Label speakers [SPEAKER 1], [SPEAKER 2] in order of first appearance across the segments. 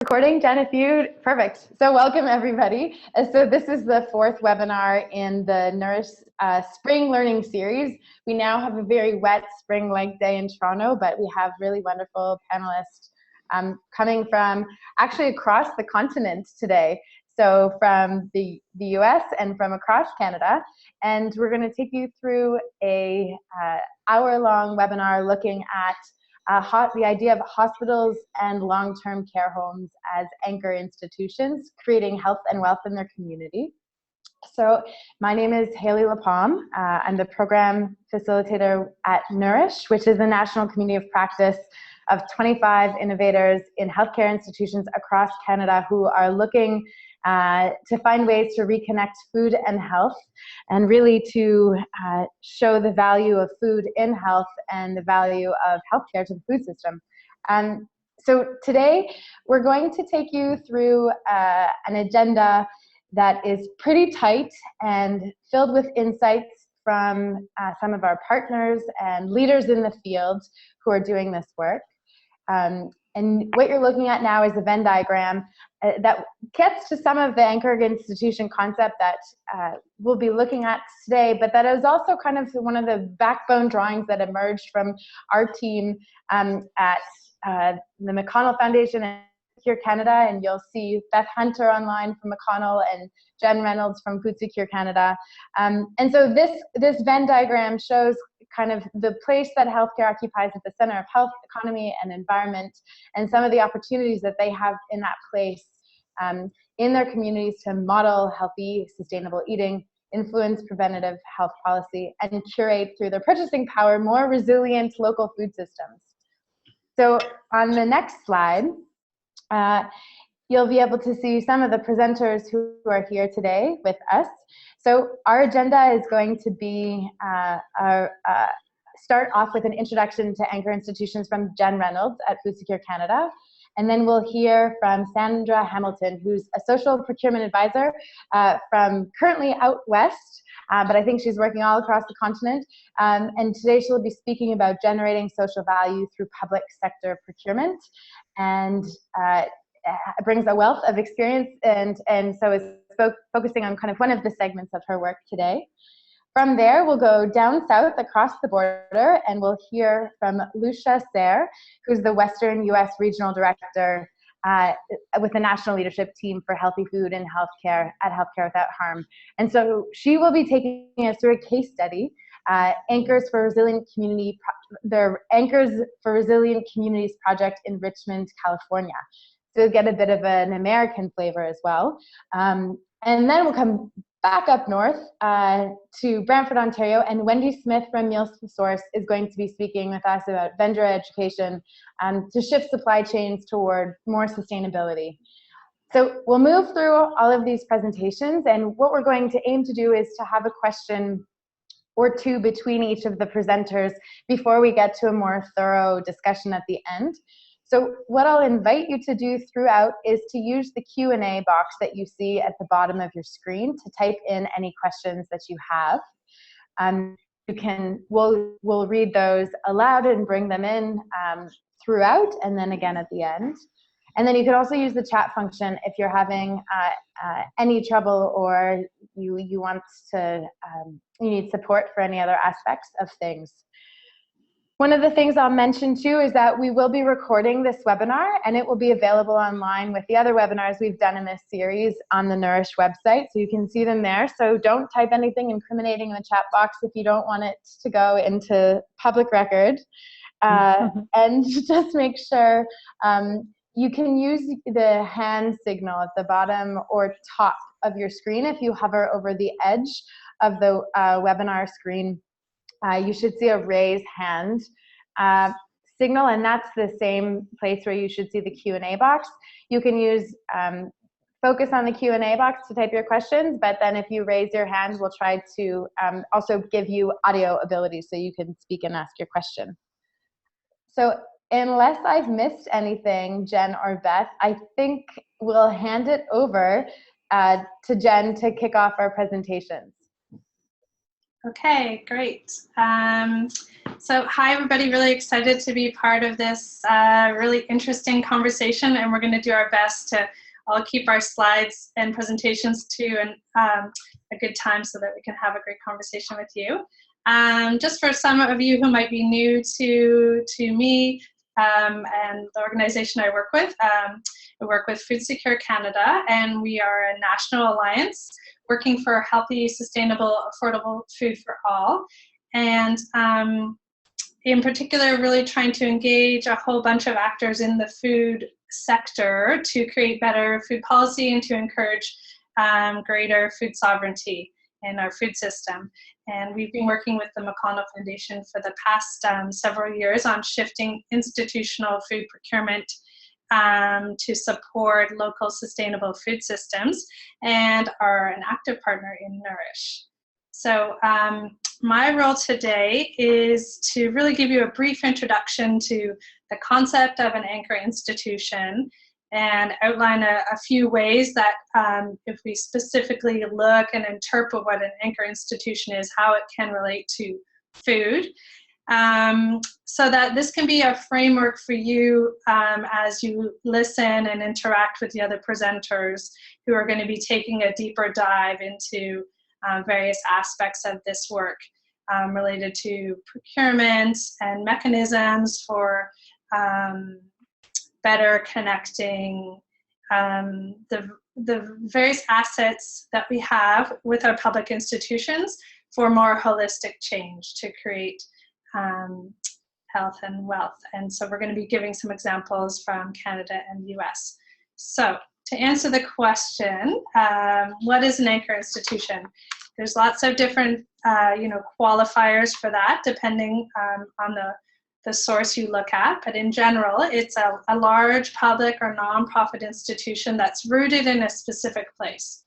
[SPEAKER 1] Recording, Jen, perfect. So welcome everybody. So this is the fourth webinar in the Nourish Spring Learning Series. We now have a very wet spring-like day in Toronto, but we have really wonderful panelists coming from actually across the continent today. So from the US and from across Canada. And we're going to take you through a hour-long webinar looking at the idea of hospitals and long-term care homes as anchor institutions, creating health and wealth in their community. So my name is Haley Lapalm. I'm the program facilitator at Nourish, which is a national community of practice of 25 innovators in healthcare institutions across Canada who are looking to find ways to reconnect food and health, and really to show the value of food in health and the value of healthcare to the food system. So today we're going to take you through an agenda that is pretty tight and filled with insights from some of our partners and leaders in the field who are doing this work. And what you're looking at now is a Venn diagram that gets to some of the anchor institution concept that we'll be looking at today, but that is also kind of one of the backbone drawings that emerged from our team at the McConnell Foundation and Secure Canada, and you'll see Beth Hunter online from McConnell and Jen Reynolds from Food Secure Canada. And so this Venn diagram shows kind of the place that healthcare occupies at the center of health, economy, and environment, and some of the opportunities that they have in that place in their communities to model healthy, sustainable eating, influence preventative health policy, and curate through their purchasing power more resilient local food systems. So on the next slide, you'll be able to see some of the presenters who are here today with us. So our agenda is going to be start off with an introduction to anchor institutions from Jen Reynolds at Food Secure Canada. And then we'll hear from Sandra Hamilton, who's a social procurement advisor from currently out west, but I think she's working all across the continent. And today she'll be speaking about generating social value through public sector procurement. And brings a wealth of experience, and so is focusing on kind of one of the segments of her work today. From there, we'll go down south across the border, and we'll hear from Lucia Sayre, who's the Western US Regional Director with the National Leadership Team for Healthy Food and Healthcare at Healthcare Without Harm. And so she will be taking us through a case study, Anchors for Resilient Community, their Anchors for Resilient Communities project in Richmond, California. So we'll get a bit of an American flavor as well. And then we'll come back up north to Brantford, Ontario, and Wendy Smith from MealSource is going to be speaking with us about vendor education to shift supply chains toward more sustainability. So we'll move through all of these presentations, and what we're going to aim to do is to have a question or two between each of the presenters before we get to a more thorough discussion at the end. So what I'll invite you to do throughout is to use the Q&A box that you see at the bottom of your screen to type in any questions that you have. We'll read those aloud and bring them in throughout, and then again at the end. And then you can also use the chat function if you're having any trouble or you need support for any other aspects of things. One of the things I'll mention too is that we will be recording this webinar, and it will be available online with the other webinars we've done in this series on the Nourish website, so you can see them there. So don't type anything incriminating in the chat box if you don't want it to go into public record. And just make sure you can use the hand signal at the bottom or top of your screen. If you hover over the edge of the webinar screen, you should see a raise hand signal, and that's the same place where you should see the Q&A box. You can use focus on the Q&A box to type your questions, but then if you raise your hand, we'll try to also give you audio ability so you can speak and ask your question. So unless I've missed anything, Jen or Beth, I think we'll hand it over to Jen to kick off our presentations.
[SPEAKER 2] Okay, great. So hi everybody, really excited to be part of this really interesting conversation, and we're going to do our best to all keep our slides and presentations to a good time so that we can have a great conversation with you. Just for some of you who might be new to me and the organization I work with Food Secure Canada, and we are a national alliance working for healthy, sustainable, affordable food for all. And in particular, really trying to engage a whole bunch of actors in the food sector to create better food policy and to encourage greater food sovereignty in our food system. And we've been working with the McConnell Foundation for the past several years on shifting institutional food procurement to support local sustainable food systems, and are an active partner in Nourish. So my role today is to really give you a brief introduction to the concept of an anchor institution and outline a few ways that if we specifically look and interpret what an anchor institution is, how it can relate to food. So that this can be a framework for you as you listen and interact with the other presenters who are going to be taking a deeper dive into various aspects of this work related to procurement and mechanisms for better connecting the various assets that we have with our public institutions for more holistic change to create health and wealth. And so we're going to be giving some examples from Canada and the US. So to answer the question, what is an anchor institution? There's lots of different qualifiers for that depending on the source you look at, but in general, it's a large public or nonprofit institution that's rooted in a specific place.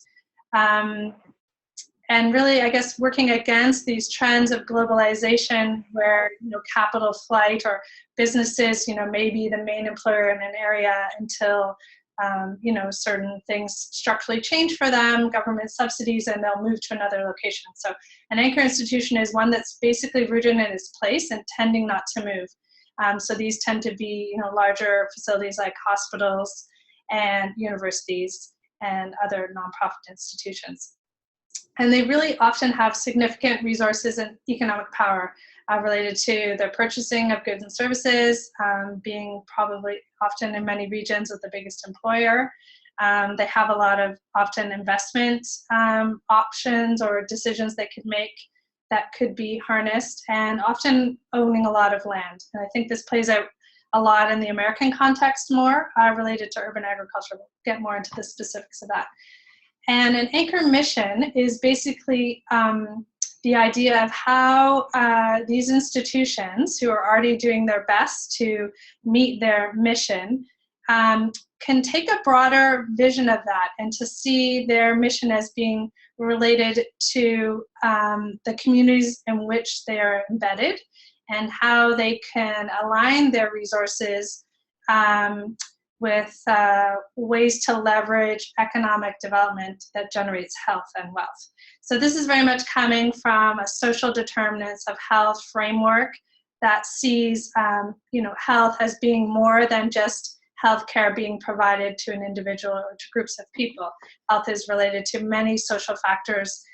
[SPEAKER 2] And really, I guess, working against these trends of globalization where, capital flight or businesses, may be the main employer in an area until, certain things structurally change for them, government subsidies, and they'll move to another location. So an anchor institution is one that's basically rooted in its place and tending not to move. So these tend to be, larger facilities like hospitals and universities and other nonprofit institutions. And they really often have significant resources and economic power related to the purchasing of goods and services, being probably often in many regions with the biggest employer. They have a lot of often investment options or decisions they could make that could be harnessed, and often owning a lot of land. And I think this plays out a lot in the American context more related to urban agriculture. We'll get more into the specifics of that. And an anchor mission is basically the idea of how these institutions who are already doing their best to meet their mission can take a broader vision of that and to see their mission as being related to the communities in which they are embedded and how they can align their resources with ways to leverage economic development that generates health and wealth. So this is very much coming from a social determinants of health framework that sees health as being more than just healthcare being provided to an individual or to groups of people. Health is related to many social factors,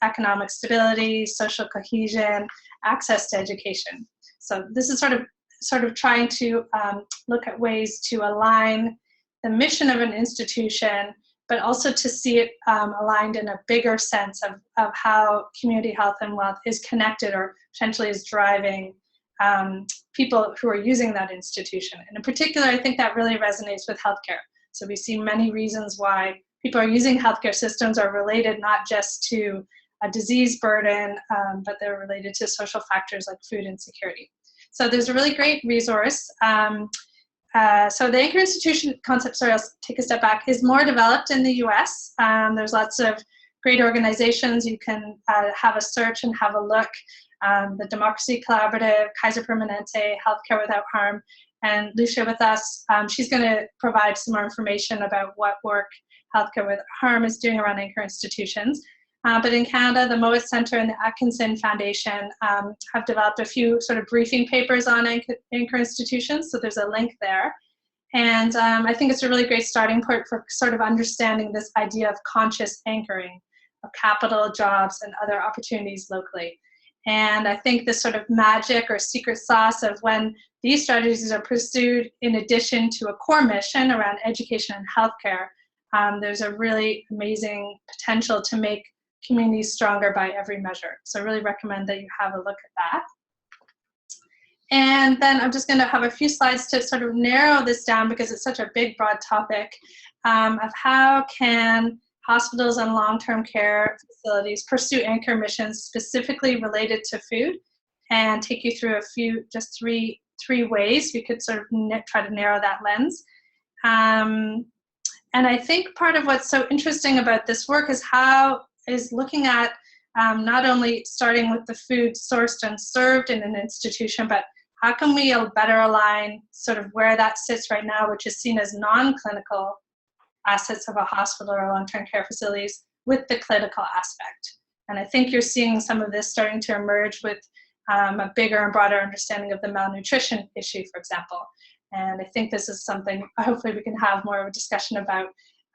[SPEAKER 2] economic stability, social cohesion, access to education. So this is sort of trying to look at ways to align the mission of an institution, but also to see it aligned in a bigger sense of how community health and wealth is connected or potentially is driving people who are using that institution. And in particular, I think that really resonates with healthcare. So we see many reasons why people are using healthcare systems are related not just to a disease burden, but they're related to social factors like food insecurity. So there's a really great resource. So the anchor institution concept, sorry, I'll take a step back, is more developed in the US. There's lots of great organizations. You can have a search and have a look. The Democracy Collaborative, Kaiser Permanente, Healthcare Without Harm, and Lucia with us. She's going to provide some more information about what work Healthcare Without Harm is doing around anchor institutions. But in Canada, the Mowat Centre and the Atkinson Foundation have developed a few sort of briefing papers on anchor institutions, so there's a link there. And I think it's a really great starting point for sort of understanding this idea of conscious anchoring of capital, jobs, and other opportunities locally. And I think this sort of magic or secret sauce of when these strategies are pursued in addition to a core mission around education and healthcare, there's a really amazing potential to make communities stronger by every measure. So I really recommend that you have a look at that. And then I'm just going to have a few slides to sort of narrow this down because it's such a big, broad topic of how can hospitals and long-term care facilities pursue anchor missions specifically related to food, and take you through a few, just three ways we could sort of try to narrow that lens. And I think part of what's so interesting about this work is looking at not only starting with the food sourced and served in an institution, but how can we better align sort of where that sits right now, which is seen as non-clinical assets of a hospital or long-term care facilities, with the clinical aspect. And I think you're seeing some of this starting to emerge with a bigger and broader understanding of the malnutrition issue, for example. And I think this is something hopefully we can have more of a discussion about,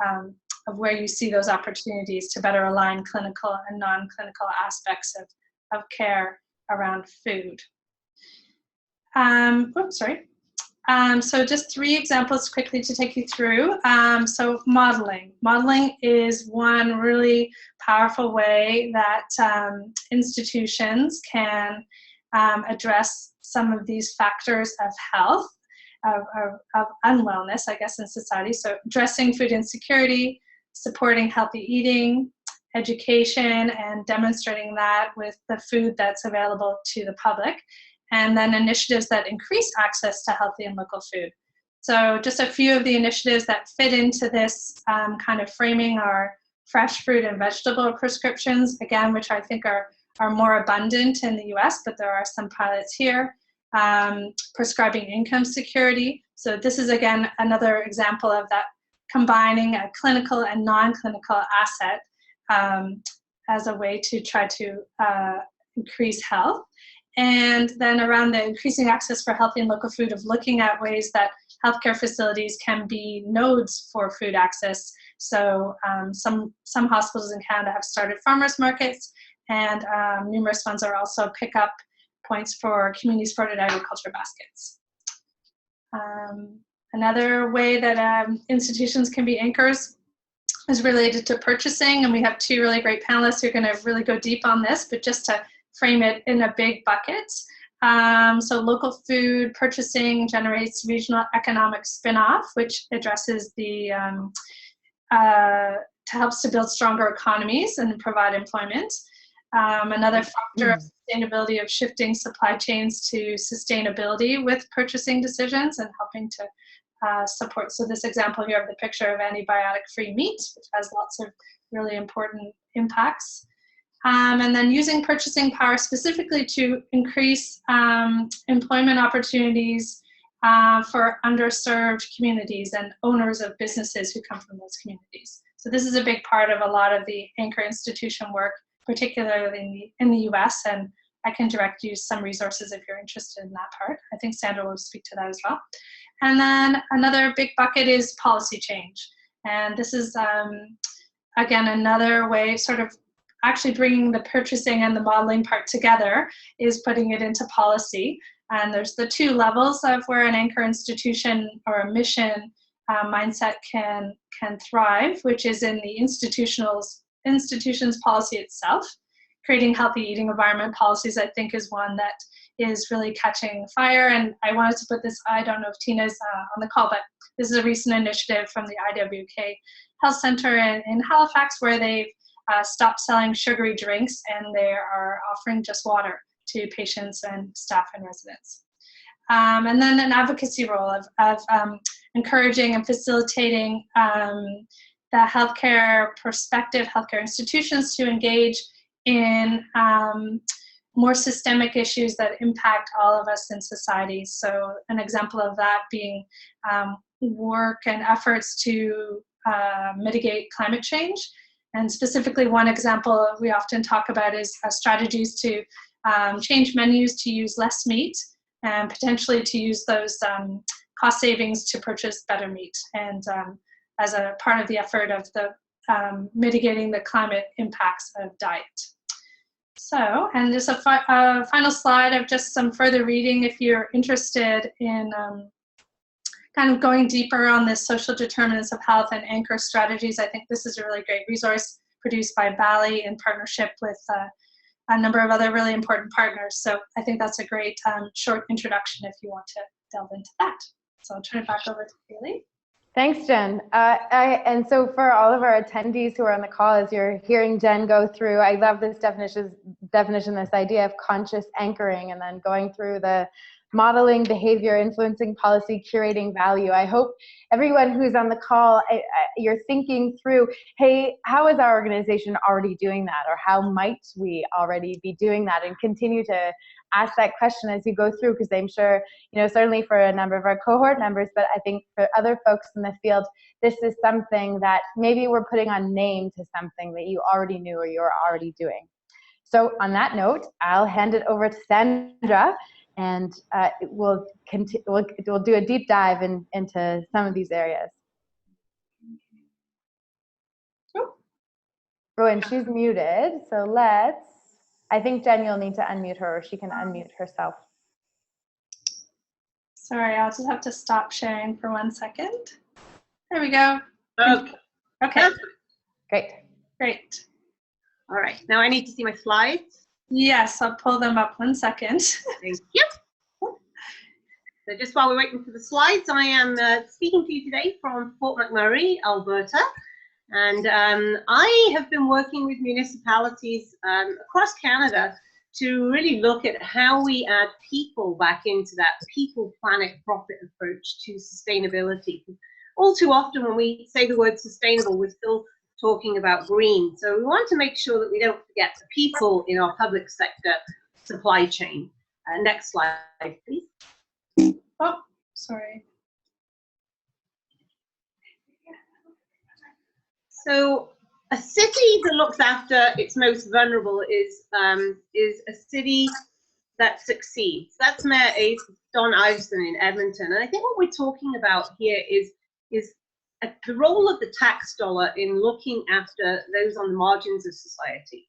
[SPEAKER 2] of where you see those opportunities to better align clinical and non-clinical aspects of care around food. So just 3 examples quickly to take you through. So modeling. Modeling is one really powerful way that institutions can address some of these factors of health, of unwellness, I guess, in society. So addressing food insecurity, supporting healthy eating, education, and demonstrating that with the food that's available to the public. And then initiatives that increase access to healthy and local food. So just a few of the initiatives that fit into this kind of framing are fresh fruit and vegetable prescriptions, again, which I think are more abundant in the US, but there are some pilots here. Prescribing income security. So this is, again, another example of that, combining a clinical and non-clinical asset as a way to try to increase health. And then around the increasing access for healthy and local food, of looking at ways that healthcare facilities can be nodes for food access. So some hospitals in Canada have started farmers markets, and numerous ones are also pick-up points for community-supported agriculture baskets. Another way that institutions can be anchors is related to purchasing, and we have 2 really great panelists who are going to really go deep on this, but just to frame it in a big bucket. So local food purchasing generates regional economic spin-off, which addresses the, helps to build stronger economies and provide employment. Another factor of sustainability of shifting supply chains to sustainability with purchasing decisions and helping to support. So this example here of the picture of antibiotic-free meat, which has lots of really important impacts. And then using purchasing power specifically to increase employment opportunities for underserved communities and owners of businesses who come from those communities. So this is a big part of a lot of the anchor institution work, particularly in the US, and I can direct you some resources if you're interested in that part. I think Sandra will speak to that as well. And then another big bucket is policy change. And this is, again, another way, sort of actually bringing the purchasing and the modeling part together, is putting it into policy. And there's the 2 levels of where an anchor institution or a mission mindset can thrive, which is in the institution's policy itself. Creating healthy eating environment policies, I think, is one that is really catching fire. And I wanted to put this, I don't know if Tina's on the call, but this is a recent initiative from the IWK Health Center in Halifax, where they've stopped selling sugary drinks, and they are offering just water to patients and staff and residents. And then an advocacy role of encouraging and facilitating the healthcare perspective, healthcare institutions to engage in more systemic issues that impact all of us in society. So an example of that being work and efforts to mitigate climate change. And specifically, one example we often talk about is strategies to change menus to use less meat and potentially to use those cost savings to purchase better meat, and as a part of the effort of the mitigating the climate impacts of diet. So, and just a final slide of just some further reading if you're interested in kind of going deeper on this social determinants of health and anchor strategies. I think this is a really great resource produced by Bali in partnership with a number of other really important partners. So I think that's a great short introduction if you want to delve into that. So I'll turn it back over to Haley.
[SPEAKER 1] Thanks, Jen. And so for all of our attendees who are on the call, as you're hearing Jen go through, I love this definition, this idea of conscious anchoring, and then going through the modeling behavior, influencing policy, curating value. I hope everyone who's on the call, you're thinking through, hey, how is our organization already doing that? Or how might we already be doing that? And continue to ask that question as you go through, because I'm sure, you know, certainly for a number of our cohort members, but I think for other folks in the field, this is something that maybe we're putting a name to something that you already knew or you're already doing. So on that note, I'll hand it over to Sandra, and we'll do a deep dive into some of these areas. Oh, and she's muted, so I think Jen, you'll need to unmute her, or she can unmute herself.
[SPEAKER 2] Sorry, I'll just have to stop sharing for 1 second. There we go. Okay. Great.
[SPEAKER 3] All right, now I need to see my slides.
[SPEAKER 2] Yes, I'll pull them up 1 second.
[SPEAKER 3] Thank you. So just while we're waiting for the slides, I am speaking to you today from Fort McMurray, Alberta. And I have been working with municipalities across Canada to really look at how we add people back into that people, planet, profit approach to sustainability. All too often when we say the word sustainable, we're still talking about green. So we want to make sure that we don't forget the people in our public sector supply chain. Next slide, please.
[SPEAKER 2] Oh, sorry.
[SPEAKER 3] So a city that looks after its most vulnerable is a city that succeeds. That's Mayor Don Iveson in Edmonton. And I think what we're talking about here is the role of the tax dollar in looking after those on the margins of society.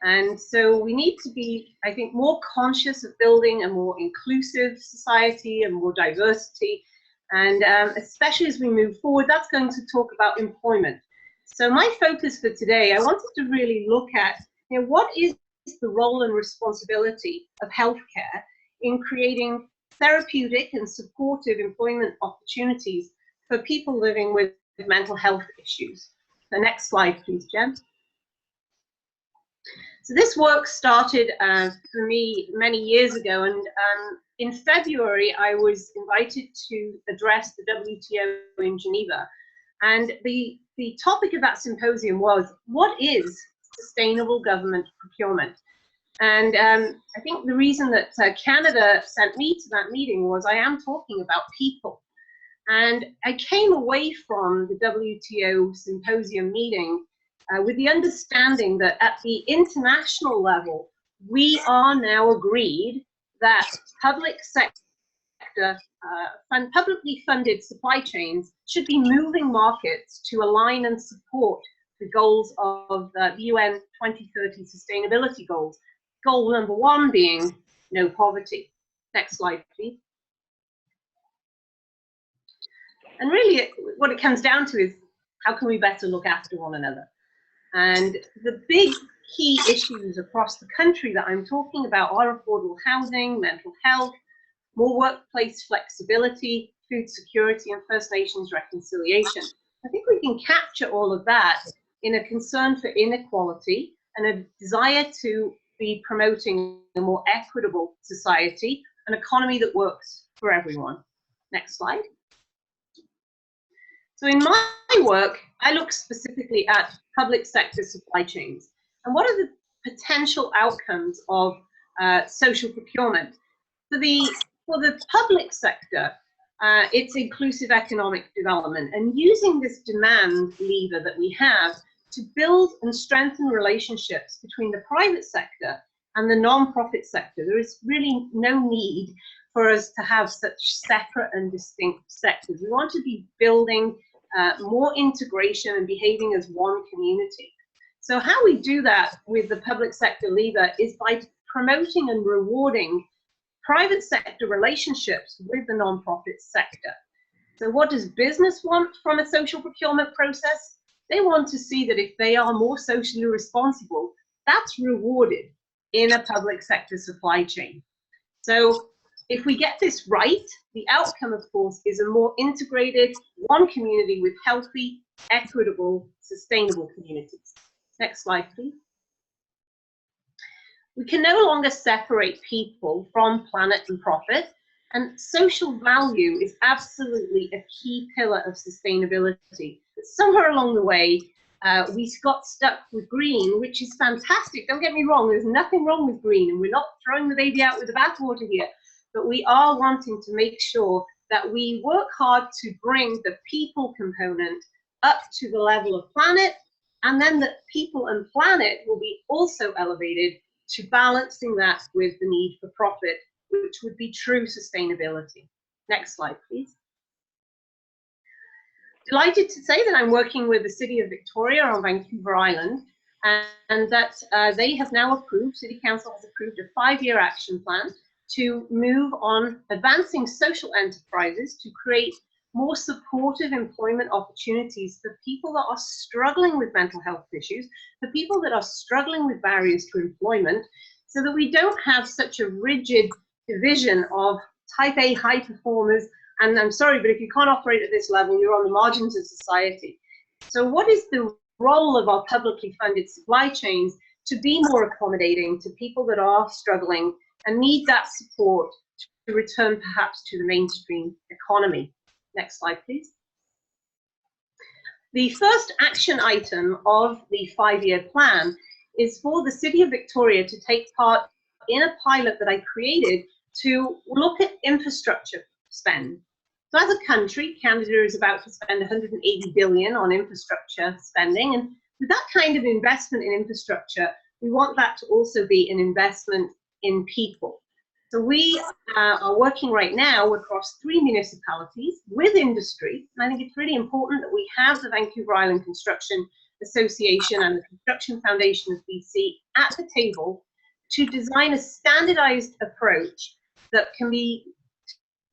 [SPEAKER 3] And so we need to be, I think, more conscious of building a more inclusive society and more diversity. And especially as we move forward, that's going to talk about employment. So my focus for today, I wanted to really look at, you know, what is the role and responsibility of healthcare in creating therapeutic and supportive employment opportunities for people living with mental health issues. The next slide, please, Jen. So this work started for me many years ago, and in February I was invited to address the WTO in Geneva, and the topic of that symposium was, what is sustainable government procurement? And I think the reason that Canada sent me to that meeting was I am talking about people. And I came away from the WTO symposium meeting with the understanding that at the international level, we are now agreed that public sector, publicly funded supply chains should be moving markets to align and support the goals of the UN 2030 sustainability goals. Goal number 1 being no poverty. Next slide, please. And really, what it comes down to is, how can we better look after one another? And the big key issues across the country that I'm talking about are affordable housing, mental health, more workplace flexibility, food security, and First Nations reconciliation. I think we can capture all of that in a concern for inequality and a desire to be promoting a more equitable society, an economy that works for everyone. Next slide. So in my work, I look specifically at public sector supply chains and what are the potential outcomes of social procurement. For the public sector, it's inclusive economic development, and using this demand lever that we have to build and strengthen relationships between the private sector and the non-profit sector. There is really no need for us to have such separate and distinct sectors. We want to be building more integration and behaving as one community. So how we do that with the public sector lever is by promoting and rewarding private sector relationships with the non-profit sector. So what does business want from a social procurement process? They want to see that if they are more socially responsible, that's rewarded in a public sector supply chain. So if we get this right, the outcome, of course, is a more integrated, one community with healthy, equitable, sustainable communities. Next slide, please. We can no longer separate people from planet and profit, and social value is absolutely a key pillar of sustainability. But somewhere along the way, we got stuck with green, which is fantastic. Don't get me wrong, there's nothing wrong with green, and we're not throwing the baby out with the bathwater here, but we are wanting to make sure that we work hard to bring the people component up to the level of planet, and then that people and planet will be also elevated to balancing that with the need for profit, which would be true sustainability. Next slide, please. Delighted to say that I'm working with the City of Victoria on Vancouver Island, and that they have now approved, City Council has approved a 5-year action plan to move on advancing social enterprises to create more supportive employment opportunities for people that are struggling with mental health issues, for people that are struggling with barriers to employment, so that we don't have such a rigid division of type A high performers, and I'm sorry, but if you can't operate at this level, you're on the margins of society. So what is the role of our publicly funded supply chains to be more accommodating to people that are struggling and need that support to return perhaps to the mainstream economy? Next slide, please. The first action item of the 5-year plan is for the City of Victoria to take part in a pilot that I created to look at infrastructure spend. So as a country, Canada is about to spend 180 billion on infrastructure spending, and with that kind of investment in infrastructure, we want that to also be an investment in people. So we are working right now across 3 municipalities with industry, and I think it's really important that we have the Vancouver Island Construction Association and the Construction Foundation of BC at the table to design a standardized approach that can be,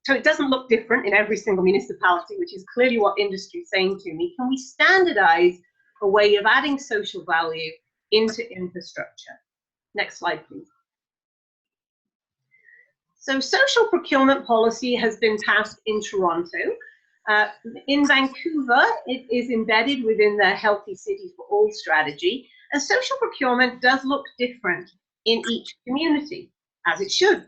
[SPEAKER 3] so it doesn't look different in every single municipality, which is clearly what industry is saying to me. Can we standardize a way of adding social value into infrastructure? Next slide, please. So social procurement policy has been passed in Toronto. In Vancouver, it is embedded within the Healthy City for All strategy, and social procurement does look different in each community, as it should.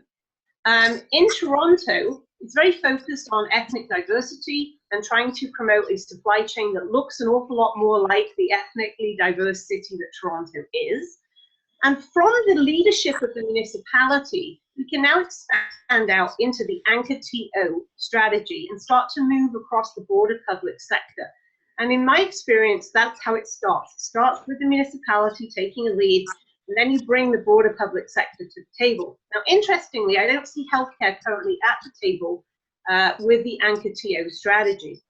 [SPEAKER 3] In Toronto, it's very focused on ethnic diversity and trying to promote a supply chain that looks an awful lot more like the ethnically diverse city that Toronto is. And from the leadership of the municipality, we can now expand out into the Anchor TO strategy and start to move across the broader public sector. And in my experience, that's how it starts. It starts with the municipality taking a lead, and then you bring the broader public sector to the table. Now, interestingly, I don't see healthcare currently at the table with the Anchor TO strategy.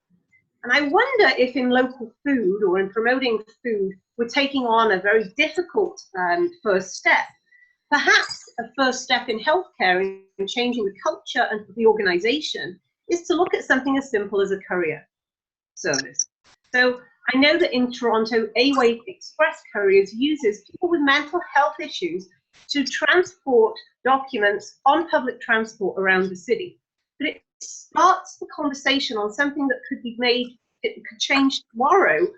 [SPEAKER 3] And I wonder if in local food or in promoting food, we're taking on a very difficult first step. Perhaps a first step in healthcare in changing the culture and the organization is to look at something as simple as a courier service. So I know that in Toronto, A-Wave Express Couriers uses people with mental health issues to transport documents on public transport around the city. But it starts the conversation on something that could be made, it could change tomorrow,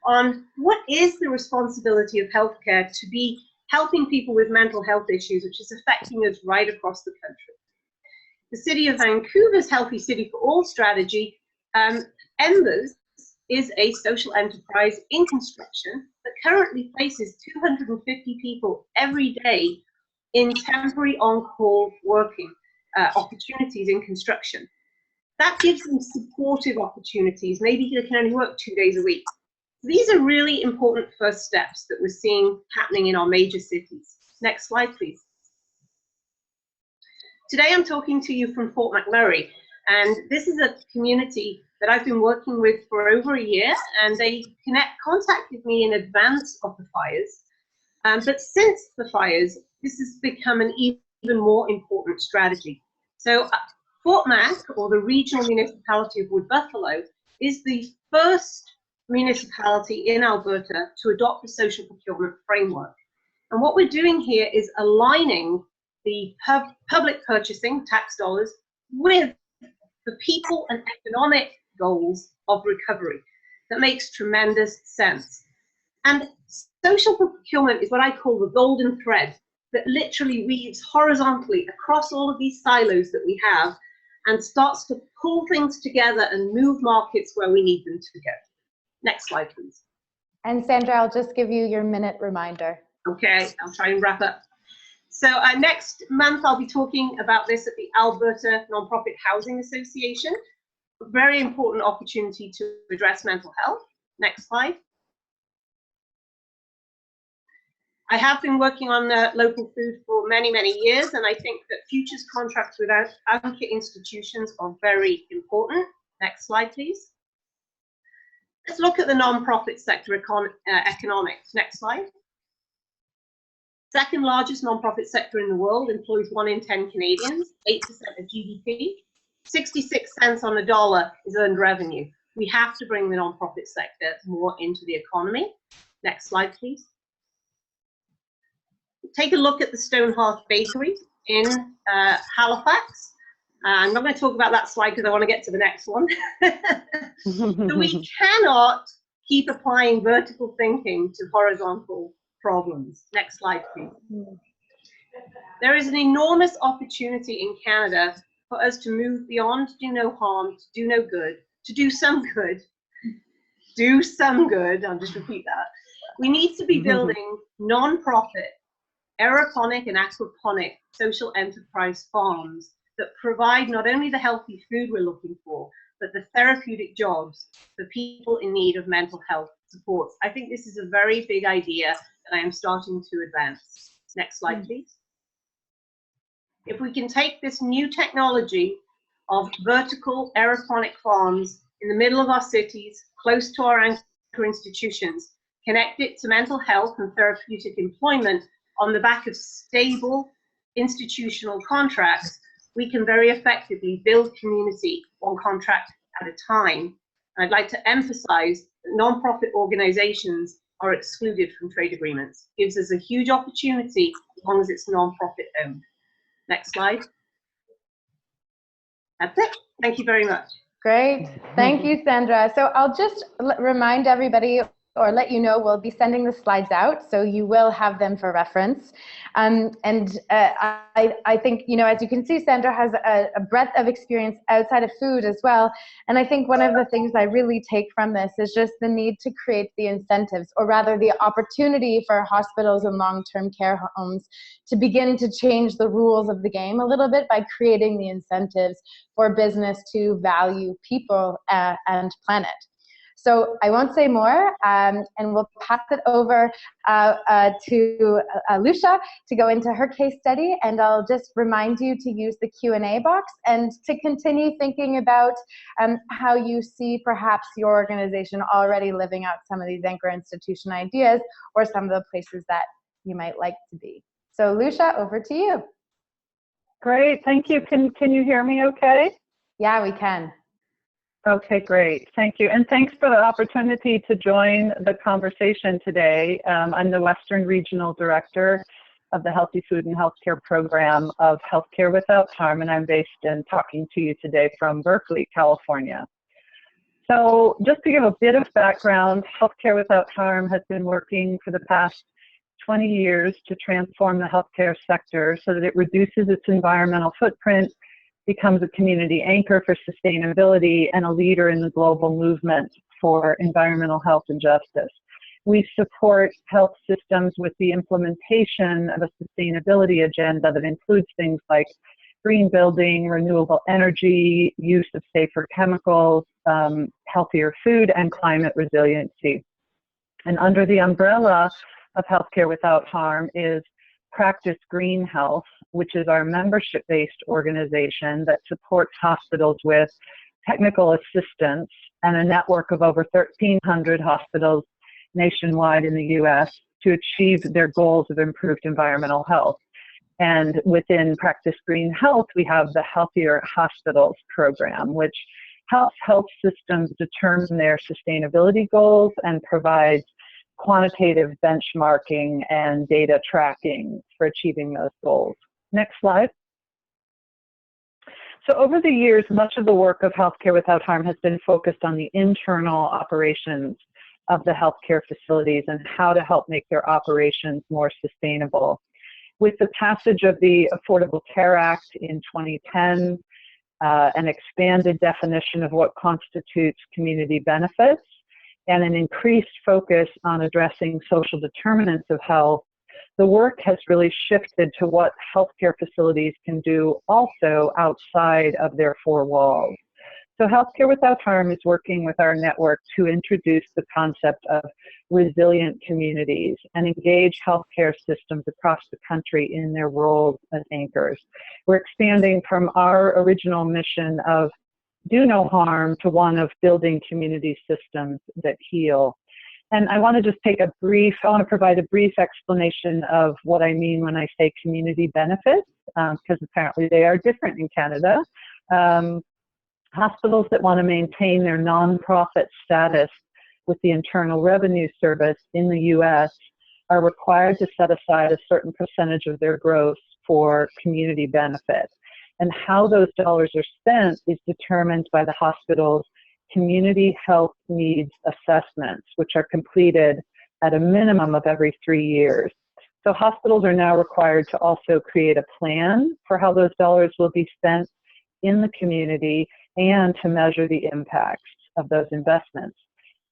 [SPEAKER 3] on what is the responsibility of healthcare to be helping people with mental health issues, which is affecting us right across the country. The City of Vancouver's Healthy City for All strategy, Embers, is a social enterprise in construction that currently places 250 people every day in temporary on-call working opportunities in construction. That gives them supportive opportunities. Maybe they can only work 2 days a week. These are really important first steps that we're seeing happening in our major cities. Next slide, please. Today I'm talking to you from Fort McMurray, and this is a community that I've been working with for over a year, and they contacted me in advance of the fires. But since the fires, this has become an even more important strategy. So Fort Mac, or the Regional Municipality of Wood Buffalo, is the first municipality in Alberta to adopt the social procurement framework. And what we're doing here is aligning the public purchasing, tax dollars, with the people and economic goals of recovery. That makes tremendous sense. And social procurement is what I call the golden thread that literally weaves horizontally across all of these silos that we have and starts to pull things together and move markets where we need them to go. Next slide, please.
[SPEAKER 1] And Sandra, I'll just give you your minute reminder.
[SPEAKER 3] Okay, I'll try and wrap up. So next month, I'll be talking about this at the Alberta Nonprofit Housing Association. A very important opportunity to address mental health. Next slide. I have been working on local food for many, many years, and I think that futures contracts with advocate institutions are very important. Next slide, please. Let's look at the non-profit sector economics. Next slide. Second largest non-profit sector in the world, employs 1 in 10 Canadians, 8% of GDP. 66 cents on the dollar is earned revenue. We have to bring the non-profit sector more into the economy. Next slide, please. Take a look at the Stonehearth Bakery in Halifax. I'm not going to talk about that slide because I want to get to the next one. So we cannot keep applying vertical thinking to horizontal problems. Next slide, please. There is an enormous opportunity in Canada for us to move beyond do no harm, to do no good, to do some good. Do some good, I'll just repeat that. We need to be building non-profit, aeroponic and aquaponic social enterprise farms that provide not only the healthy food we're looking for, but the therapeutic jobs for people in need of mental health supports. I think this is a very big idea that I am starting to advance. Next slide, please. If we can take this new technology of vertical aeroponic farms in the middle of our cities, close to our anchor institutions, connect it to mental health and therapeutic employment on the back of stable institutional contracts, we can very effectively build community one contract at a time. And I'd like to emphasize that nonprofit organizations are excluded from trade agreements. It gives us a huge opportunity as long as it's nonprofit owned. Next slide. That's it. Thank you very much.
[SPEAKER 1] Great. Thank you, Sandra. So I'll just remind everybody or let you know we'll be sending the slides out, so you will have them for reference. I think, you know, as you can see, Sandra has a breadth of experience outside of food as well. And I think one of the things I really take from this is just the need to create the incentives, or rather the opportunity for hospitals and long-term care homes to begin to change the rules of the game a little bit by creating the incentives for business to value people and planet. So I won't say more, and we'll pass it over to Lucia to go into her case study, and I'll just remind you to use the Q&A box and to continue thinking about how you see perhaps your organization already living out some of these anchor institution ideas or some of the places that you might like to be. So Lucia, over to you.
[SPEAKER 4] Great, thank you. Can you hear me okay?
[SPEAKER 1] Yeah, we can.
[SPEAKER 4] Okay, great. Thank you. And thanks for the opportunity to join the conversation today. I'm the Western Regional Director of the Healthy Food and Healthcare Program of Healthcare Without Harm, and I'm based in talking to you today from Berkeley, California. So just to give a bit of background, Healthcare Without Harm has been working for the past 20 years to transform the healthcare sector so that it reduces its environmental footprint, becomes a community anchor for sustainability, and a leader in the global movement for environmental health and justice. We support health systems with the implementation of a sustainability agenda that includes things like green building, renewable energy, use of safer chemicals, healthier food, and climate resiliency. And under the umbrella of Healthcare Without Harm is Practice Green Health, which is our membership-based organization that supports hospitals with technical assistance and a network of over 1,300 hospitals nationwide in the U.S. to achieve their goals of improved environmental health. And within Practice Green Health, we have the Healthier Hospitals program, which helps health systems determine their sustainability goals and provides quantitative benchmarking and data tracking for achieving those goals. Next slide. So over the years, much of the work of Healthcare Without Harm has been focused on the internal operations of the healthcare facilities and how to help make their operations more sustainable. With the passage of the Affordable Care Act in 2010, an expanded definition of what constitutes community benefits, and an increased focus on addressing social determinants of health, the work has really shifted to what healthcare facilities can do also outside of their four walls. So Healthcare Without Harm is working with our network to introduce the concept of resilient communities and engage healthcare systems across the country in their roles as anchors. We're expanding from our original mission of do no harm to one of building community systems that heal. And I want to just take I want to provide a brief explanation of what I mean when I say community benefits, because apparently they are different in Canada. Hospitals that want to maintain their nonprofit status with the Internal Revenue Service in the U.S. are required to set aside a certain percentage of their gross for community benefit. And how those dollars are spent is determined by the hospital's community health needs assessments, which are completed at a minimum of every 3 years. So hospitals are now required to also create a plan for how those dollars will be spent in the community and to measure the impacts of those investments.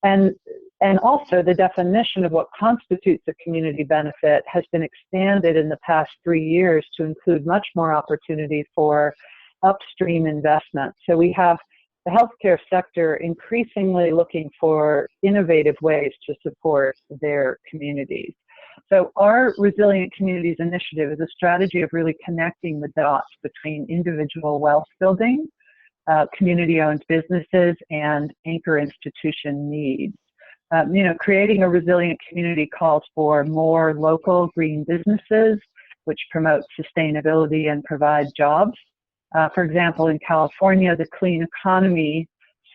[SPEAKER 4] And also the definition of what constitutes a community benefit has been expanded in the past 3 years to include much more opportunity for upstream investment. So we have the healthcare sector increasingly looking for innovative ways to support their communities. So our Resilient Communities Initiative is a strategy of really connecting the dots between individual wealth building, community-owned businesses, and anchor institution needs. Creating a resilient community calls for more local green businesses, which promote sustainability and provide jobs. For example, in California, the clean economy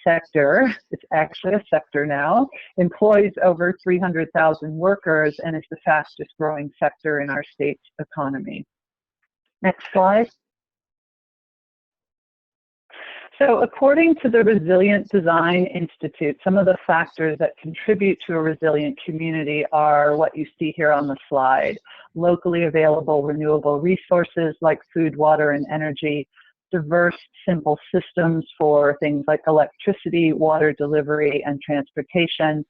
[SPEAKER 4] sector, it's actually a sector now, employs over 300,000 workers and is the fastest growing sector in our state's economy. Next slide. So according to the Resilient Design Institute, some of the factors that contribute to a resilient community are what you see here on the slide. Locally available renewable resources like food, water, and energy, diverse, simple systems for things like electricity, water delivery, and transportation,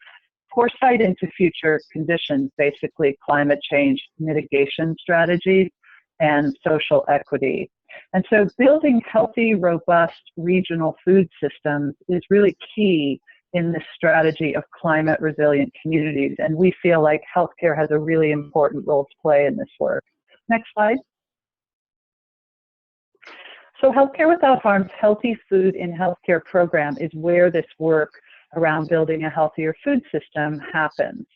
[SPEAKER 4] foresight into future conditions, basically climate change mitigation strategies, and social equity. And so building healthy, robust regional food systems is really key in this strategy of climate resilient communities. And we feel like healthcare has a really important role to play in this work. Next slide. So Healthcare Without Harm's Healthy Food in Healthcare program is where this work around building a healthier food system happens.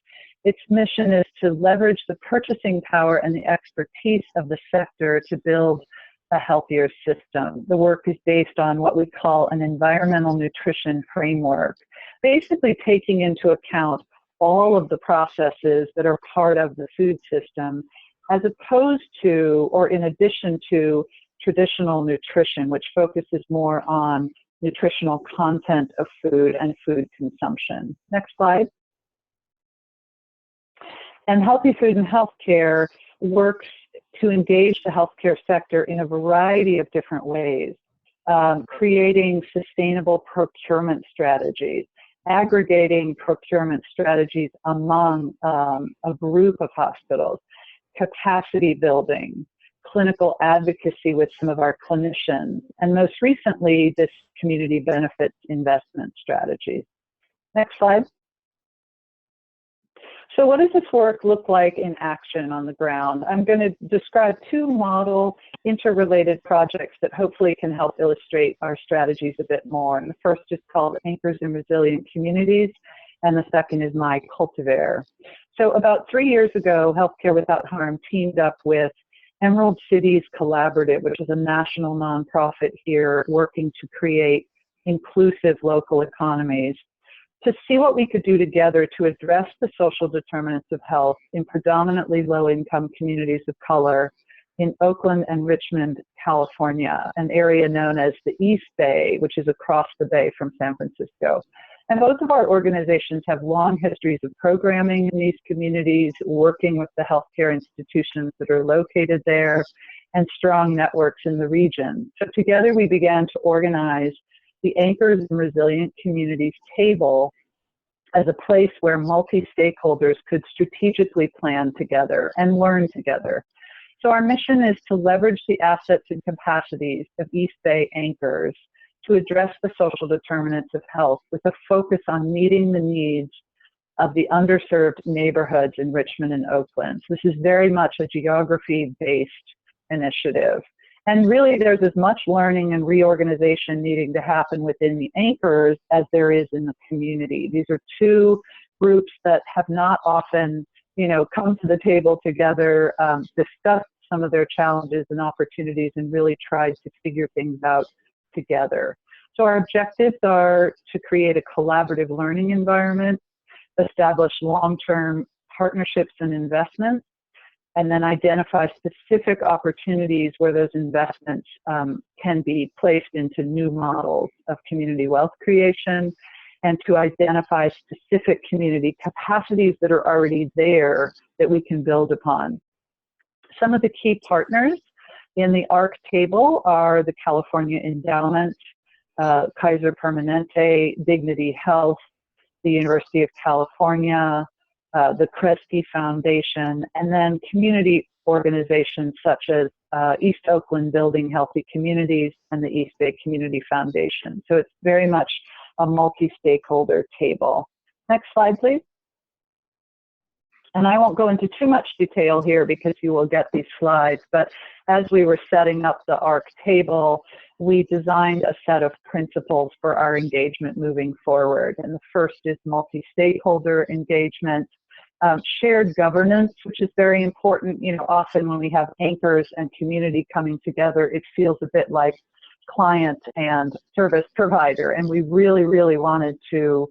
[SPEAKER 4] Its mission is to leverage the purchasing power and the expertise of the sector to build a healthier system. The work is based on what we call an environmental nutrition framework, basically taking into account all of the processes that are part of the food system, as opposed to, or in addition to, traditional nutrition, which focuses more on nutritional content of food and food consumption. Next slide. And Healthy Food in Healthcare works to engage the healthcare sector in a variety of different ways, creating sustainable procurement strategies, aggregating procurement strategies among a group of hospitals, capacity building, clinical advocacy with some of our clinicians, and most recently, this community benefits investment strategies. Next slide. So what does this work look like in action on the ground? I'm going to describe two model interrelated projects that hopefully can help illustrate our strategies a bit more. And the first is called Anchors in Resilient Communities, and the second is My Cultivar. So about 3 years ago, Healthcare Without Harm teamed up with Emerald Cities Collaborative, which is a national nonprofit here working to create inclusive local economies, to see what we could do together to address the social determinants of health in predominantly low-income communities of color in Oakland and Richmond, California, an area known as the East Bay, which is across the bay from San Francisco. And both of our organizations have long histories of programming in these communities, working with the healthcare institutions that are located there, and strong networks in the region. So together we began to organize the Anchors in Resilient Communities table as a place where multi-stakeholders could strategically plan together and learn together. So our mission is to leverage the assets and capacities of East Bay Anchors to address the social determinants of health with a focus on meeting the needs of the underserved neighborhoods in Richmond and Oakland. So this is very much a geography-based initiative. And really, there's as much learning and reorganization needing to happen within the anchors as there is in the community. These are two groups that have not often, come to the table together, discussed some of their challenges and opportunities, and really tried to figure things out together. So our objectives are to create a collaborative learning environment, establish long-term partnerships and investments, and then identify specific opportunities where those investments can be placed into new models of community wealth creation, and to identify specific community capacities that are already there that we can build upon. Some of the key partners in the ARC table are the California Endowment, Kaiser Permanente, Dignity Health, the University of California, the Kresge Foundation, and then community organizations such as East Oakland Building Healthy Communities and the East Bay Community Foundation. So it's very much a multi-stakeholder table. Next slide, please. And I won't go into too much detail here because you will get these slides, but as we were setting up the ARC table, we designed a set of principles for our engagement moving forward. And the first is multi-stakeholder engagement, shared governance, which is very important. Often when we have anchors and community coming together, it feels a bit like client and service provider. And we really, really wanted to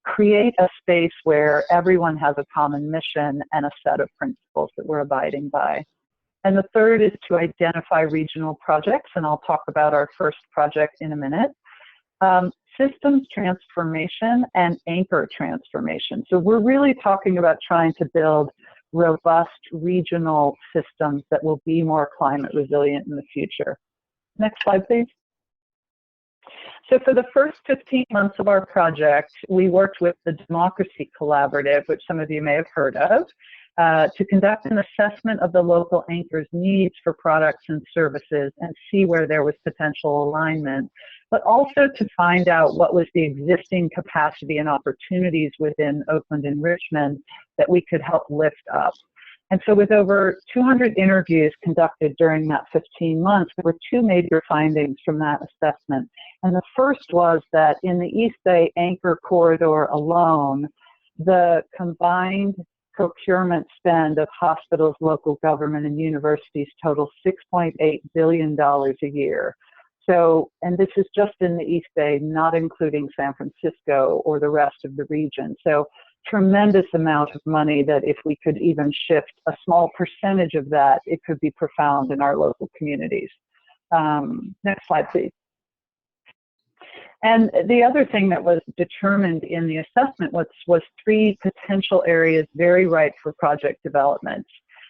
[SPEAKER 4] create a space where everyone has a common mission and a set of principles that we're abiding by. And the third is to identify regional projects, and I'll talk about our first project in a minute. Systems transformation and anchor transformation. So we're really talking about trying to build robust regional systems that will be more climate resilient in the future. Next slide, please. So for the first 15 months of our project, we worked with the Democracy Collaborative, which some of you may have heard of, to conduct an assessment of the local anchors' needs for products and services and see where there was potential alignment, but also to find out what was the existing capacity and opportunities within Oakland and Richmond that we could help lift up. And so with over 200 interviews conducted during that 15 months, there were two major findings from that assessment. And the first was that in the East Bay Anchor Corridor alone, the combined procurement spend of hospitals, local government, and universities totals $6.8 billion a year. So, and this is just in the East Bay, not including San Francisco or the rest of the region. So tremendous amount of money that if we could even shift a small percentage of that, it could be profound in our local communities. Next slide, please. And the other thing that was determined in the assessment was three potential areas very ripe for project development.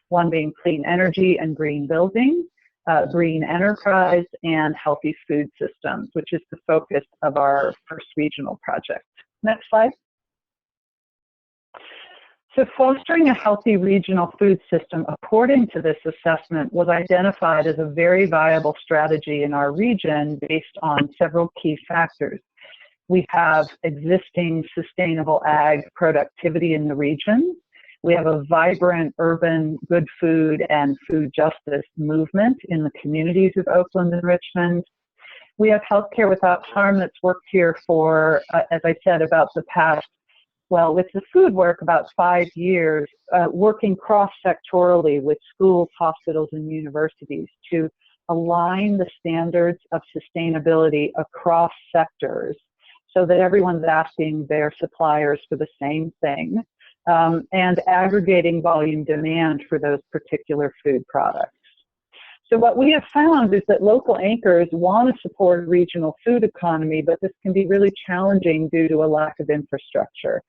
[SPEAKER 4] One being clean energy and green building, green enterprise, and healthy food systems, which is the focus of our first regional project. Next slide. So fostering a healthy regional food system, according to this assessment, was identified as a very viable strategy in our region based on several key factors. We have existing sustainable ag productivity in the region. We have a vibrant urban good food and food justice movement in the communities of Oakland and Richmond. We have Healthcare Without Harm that's worked here for, as I said, about the past, well, with the food work, about 5 years, working cross-sectorally with schools, hospitals, and universities to align the standards of sustainability across sectors so that everyone's asking their suppliers for the same thing, and aggregating volume demand for those particular food products. So what we have found is that local anchors want to support a regional food economy, but this can be really challenging due to a lack of infrastructure,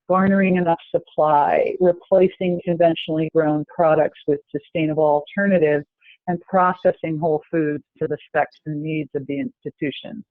[SPEAKER 4] garnering enough supply, replacing conventionally grown products with sustainable alternatives, and processing whole foods to the specs and needs of the institution.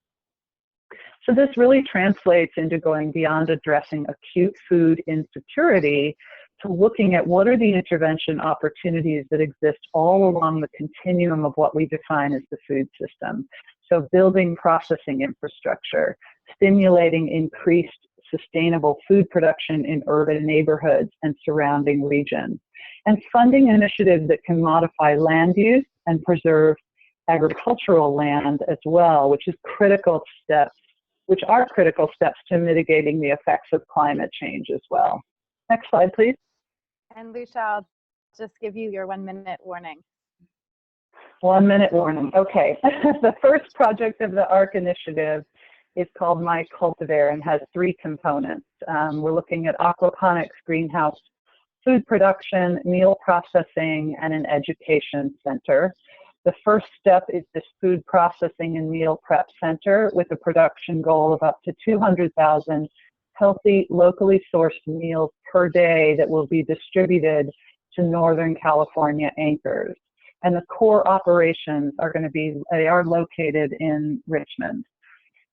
[SPEAKER 4] So this really translates into going beyond addressing acute food insecurity to looking at what are the intervention opportunities that exist all along the continuum of what we define as the food system. So building processing infrastructure, stimulating increased sustainable food production in urban neighborhoods and surrounding regions, and funding initiatives that can modify land use and preserve agricultural land as well, which are critical steps to mitigating the effects of climate change as well. Next slide, please.
[SPEAKER 1] And Lucia, I'll just give you your 1 minute warning.
[SPEAKER 4] 1 minute warning, okay. The first project of the ARC initiative is called My Cultivar and has 3 components. We're looking at aquaponics, greenhouse food production, meal processing, and an education center. The first step is this food processing and meal prep center with a production goal of up to 200,000 healthy, locally sourced meals per day that will be distributed to Northern California anchors. And the core operations are they are located in Richmond.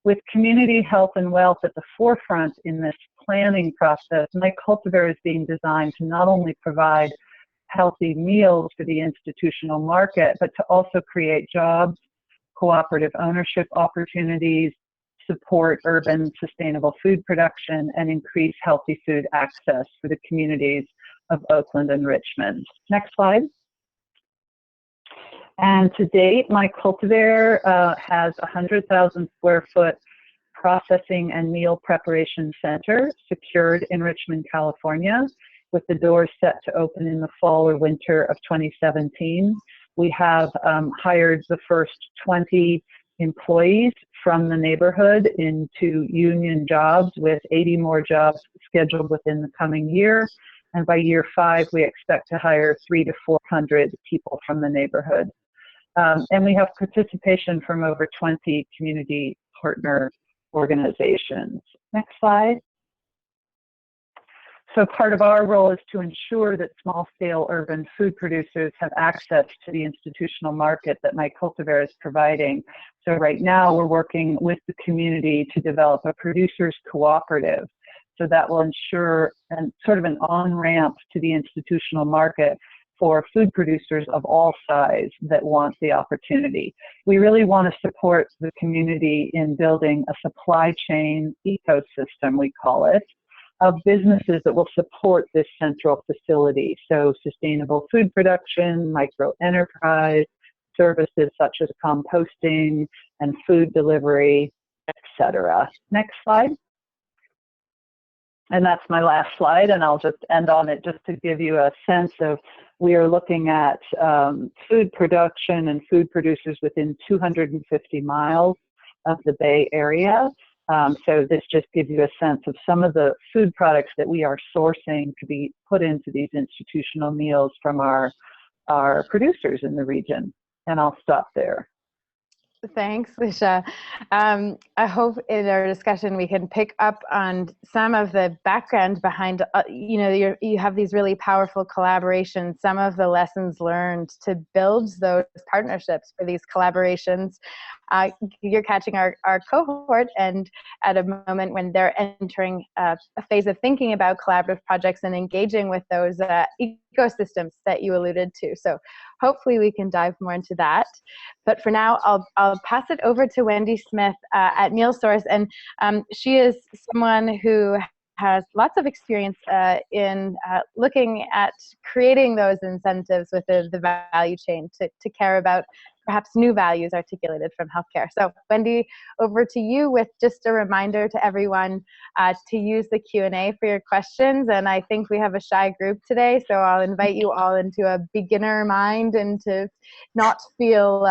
[SPEAKER 4] With community health and wealth at the forefront in this planning process, My Cultivar is being designed to not only provide healthy meals for the institutional market, but to also create jobs, cooperative ownership opportunities, support urban sustainable food production, and increase healthy food access for the communities of Oakland and Richmond. Next slide. And to date, My Cultivar has a 100,000 square foot processing and meal preparation center secured in Richmond, California, with the doors set to open in the fall or winter of 2017. We have hired the first 20 employees from the neighborhood into union jobs, with 80 more jobs scheduled within the coming year. And by year 5, we expect to hire 300 to 400 people from the neighborhood. And we have participation from over 20 community partner organizations. Next slide. So part of our role is to ensure that small-scale urban food producers have access to the institutional market that My Cultivar is providing. So right now we're working with the community to develop a producers cooperative. So that will ensure sort of an on-ramp to the institutional market for food producers of all size that want the opportunity. We really want to support the community in building a supply chain ecosystem, we call it, of businesses that will support this central facility. So sustainable food production, micro enterprise, services such as composting and food delivery, etc. Next slide. And that's my last slide, and I'll just end on it just to give you a sense of, we are looking at food production and food producers within 250 miles of the Bay Area. So this just gives you a sense of some of the food products that we are sourcing to be put into these institutional meals from our producers in the region. And I'll stop there.
[SPEAKER 1] Thanks, Lucia. I hope in our discussion we can pick up on some of the background behind, you have these really powerful collaborations, some of the lessons learned to build those partnerships for these collaborations. You're catching our cohort, and at a moment when they're entering a phase of thinking about collaborative projects and engaging with those ecosystems that you alluded to. So hopefully we can dive more into that. But for now, I'll pass it over to Wendy Smith at MealSource. And she is someone who has lots of experience in looking at creating those incentives within the value chain to care about perhaps new values articulated from healthcare. So Wendy, over to you with just a reminder to everyone to use the Q&A for your questions. And I think we have a shy group today, so I'll invite you all into a beginner mind and to not feel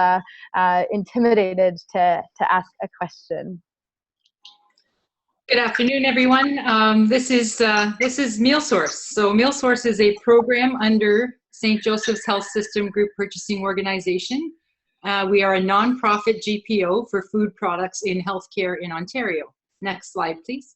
[SPEAKER 1] intimidated to ask a question.
[SPEAKER 5] Good afternoon, everyone. This is MealSource. So MealSource is a program under St. Joseph's Health System Group Purchasing Organization. We are a nonprofit GPO for food products in healthcare in Ontario. Next slide, please.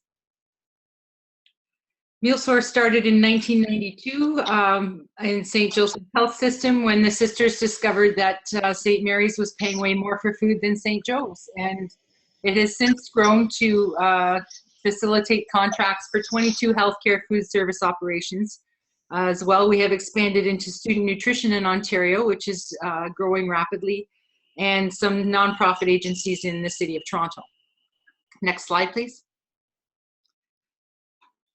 [SPEAKER 5] MealSource started in 1992 in St. Joseph's Health System when the sisters discovered that St. Mary's was paying way more for food than St. Joe's. And it has since grown to facilitate contracts for 22 healthcare food service operations. As well, we have expanded into student nutrition in Ontario, which is growing rapidly, and some nonprofit agencies in the city of Toronto. Next slide, please.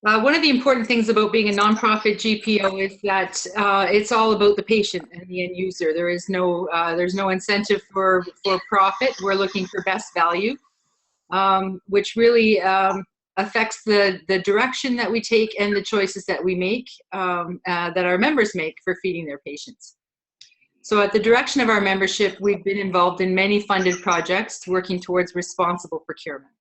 [SPEAKER 5] One of the important things about being a nonprofit GPO is that it's all about the patient and the end user. There's no incentive for profit. We're looking for best value, which really affects the direction that we take and the choices that we make, that our members make for feeding their patients. So at the direction of our membership, we've been involved in many funded projects working towards responsible procurement.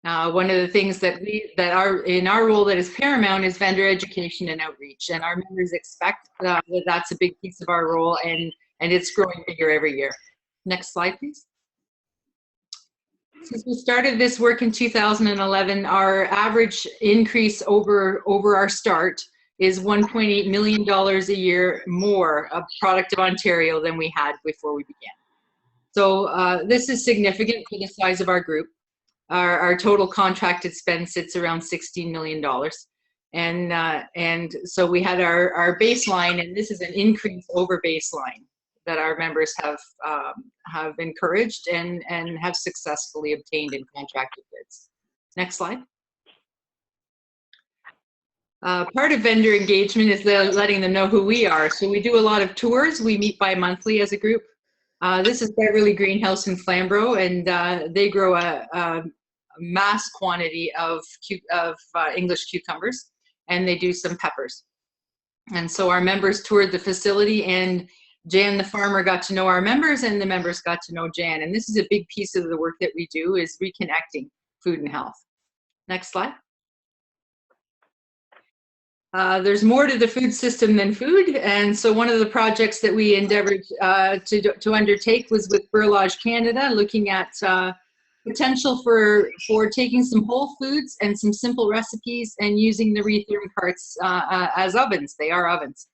[SPEAKER 5] One of the things that are in our role that is paramount is vendor education and outreach, and our members expect that that's a big piece of our role, and it's growing bigger every year. Next slide, please. Since we started this work in 2011, our average increase over our start is $1.8 million a year more of product of Ontario than we had before we began. So this is significant for the size of our group. Our total contracted spend sits around $16 million. And so we had our baseline, and this is an increase over baseline that our members have encouraged and have successfully obtained in contracted bids. Next slide. Part of vendor engagement is letting them know who we are. So we do a lot of tours. We meet bi-monthly as a group. This is Beverly Greenhouse in Flamborough, and they grow a mass quantity of English cucumbers, and they do some peppers. And so our members toured the facility, and Jan the farmer got to know our members, and the members got to know Jan. And this is a big piece of the work that we do, is reconnecting food and health. Next slide. There's more to the food system than food, and so one of the projects that we endeavored to undertake was with Burlage Canada, looking at potential for taking some whole foods and some simple recipes and using the retherm carts as ovens. They are ovens.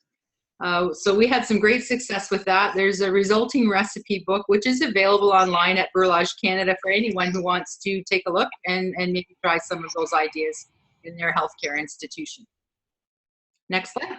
[SPEAKER 5] So we had some great success with that. There's a resulting recipe book, which is available online at Burlage Canada for anyone who wants to take a look and maybe try some of those ideas in their healthcare institution. Next slide.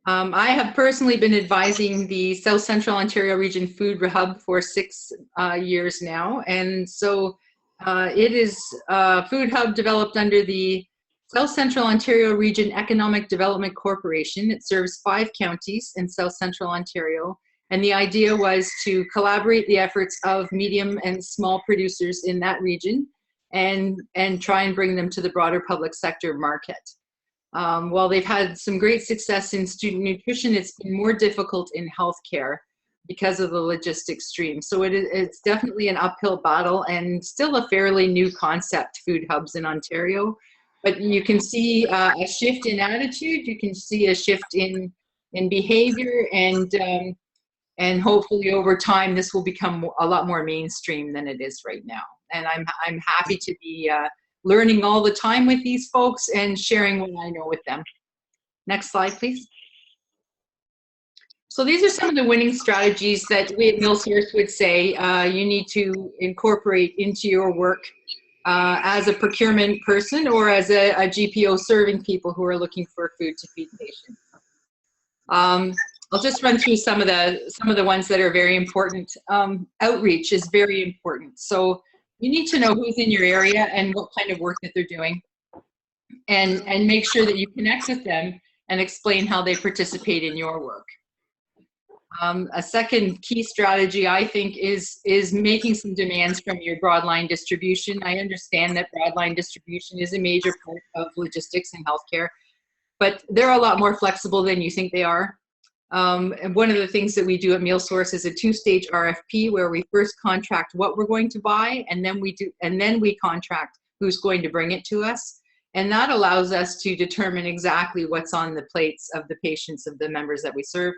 [SPEAKER 5] I have personally been advising the South Central Ontario Region Food Hub for 6 years now, and so it is a food hub developed under the South Central Ontario Region Economic Development Corporation. It serves 5 counties in South Central Ontario, and the idea was to collaborate the efforts of medium and small producers in that region and try and bring them to the broader public sector market. While they've had some great success in student nutrition, it's been more difficult in healthcare because of the logistics stream. So it's definitely an uphill battle, and still a fairly new concept, food hubs in Ontario. But you can see a shift in attitude, you can see a shift in behavior, and hopefully over time this will become a lot more mainstream than it is right now. And I'm happy to be learning all the time with these folks and sharing what I know with them. Next slide, please. So these are some of the winning strategies that we at MealSource would say you need to incorporate into your work as a procurement person or as a GPO serving people who are looking for food to feed patients. I'll just run through some of the ones that are very important. Outreach is very important. So you need to know who's in your area and what kind of work that they're doing, and make sure that you connect with them and explain how they participate in your work. A second key strategy, I think, is making some demands from your broadline distribution. I understand that broadline distribution is a major part of logistics and healthcare, but they're a lot more flexible than you think they are. And one of the things that we do at MealSource is a two-stage RFP, where we first contract what we're going to buy, and then we contract who's going to bring it to us. And that allows us to determine exactly what's on the plates of the patients, of the members that we serve.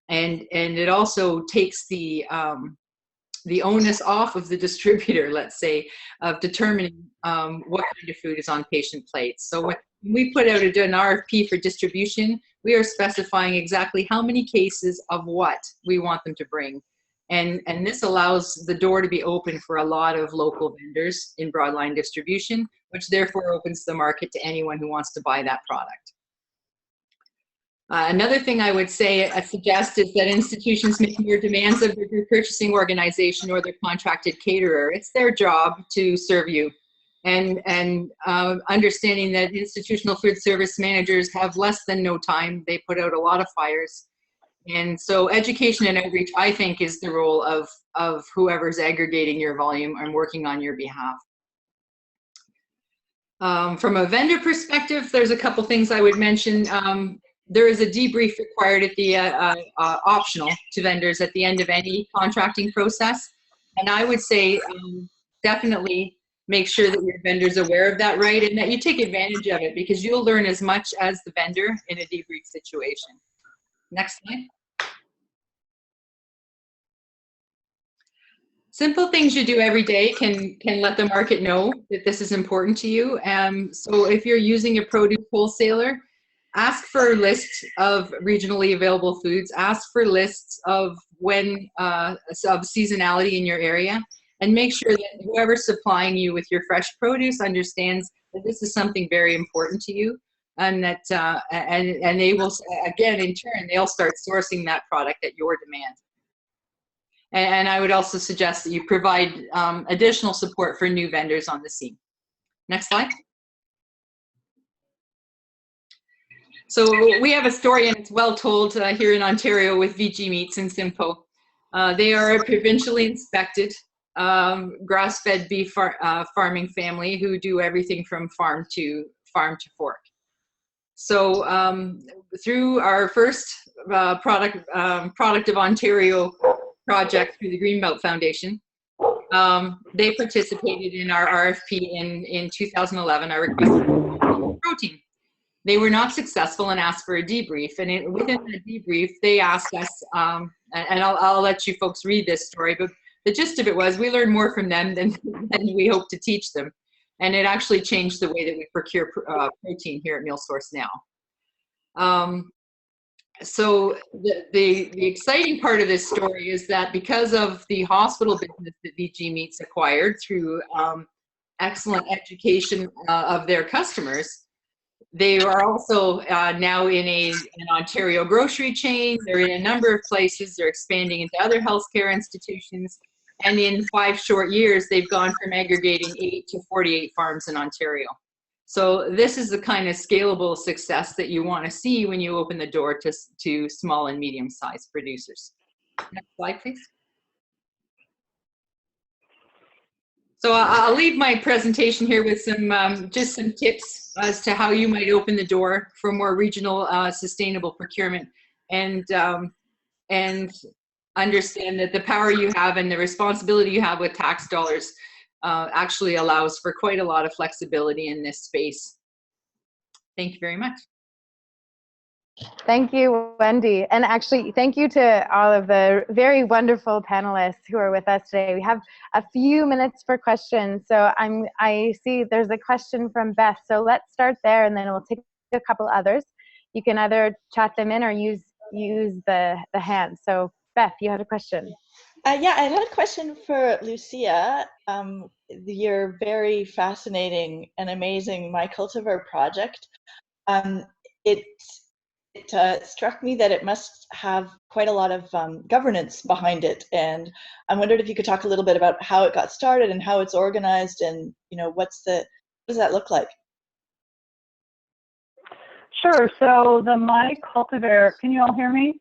[SPEAKER 5] And it also takes the onus off of the distributor, let's say, of determining what kind of food is on patient plates. So when we put out an RFP for distribution, we are specifying exactly how many cases of what we want them to bring. And this allows the door to be open for a lot of local vendors in broadline distribution, which therefore opens the market to anyone who wants to buy that product. Another thing I would suggest is that institutions make more demands of their group purchasing organization or their contracted caterer. It's their job to serve you. And understanding that institutional food service managers have less than no time. They put out a lot of fires. And so education and outreach, I think, is the role of whoever's aggregating your volume and working on your behalf. From a vendor perspective, there's a couple things I would mention. There is a debrief required at the optional to vendors at the end of any contracting process. And I would say definitely make sure that your vendor's aware of that, right? And that you take advantage of it, because you'll learn as much as the vendor in a debrief situation. Next slide. Simple things you do every day can let the market know that this is important to you. So if you're using a produce wholesaler, ask for lists of regionally available foods. Ask for lists of of seasonality in your area, and make sure that whoever's supplying you with your fresh produce understands that this is something very important to you, and that and they will, again, in turn, they'll start sourcing that product at your demand. And I would also suggest that you provide additional support for new vendors on the scene. Next slide. So we have a story, and it's well told here in Ontario with VG Meats and Simcoe. They are a provincially inspected grass-fed beef farming family who do everything from farm to fork. So through our first Product of Ontario project through the Greenbelt Foundation, they participated in our RFP in 2011, our request for protein. They were not successful and asked for a debrief. And within the debrief, they asked us, and I'll let you folks read this story, but the gist of it was we learned more from them than we hope to teach them. And it actually changed the way that we procure protein here at MealSource now. So the exciting part of this story is that because of the hospital business that VG Meats acquired through excellent education of their customers, they are also now in an Ontario grocery chain. They're in a number of places. They're expanding into other healthcare institutions. And in 5 short years, they've gone from aggregating 8 to 48 farms in Ontario. So this is the kind of scalable success that you want to see when you open the door to small and medium-sized producers. Next slide, please. So I'll leave my presentation here with some just some tips as to how you might open the door for more regional sustainable procurement, and understand that the power you have and the responsibility you have with tax dollars actually allows for quite a lot of flexibility in this space. Thank you very much.
[SPEAKER 1] Thank you, Wendy. And actually, thank you to all of the very wonderful panelists who are with us today. We have a few minutes for questions. So I see there's a question from Beth. So let's start there, and then we'll take a couple others. You can either chat them in or use the hand. So Beth, you had a question.
[SPEAKER 6] Yeah, I had a question for Lucia. Your very fascinating and amazing My Cultivar project. It struck me that it must have quite a lot of governance behind it. And I wondered if you could talk a little bit about how it got started and how it's organized, and what does that look like?
[SPEAKER 4] Sure. So the My Cultivar, can you all hear me?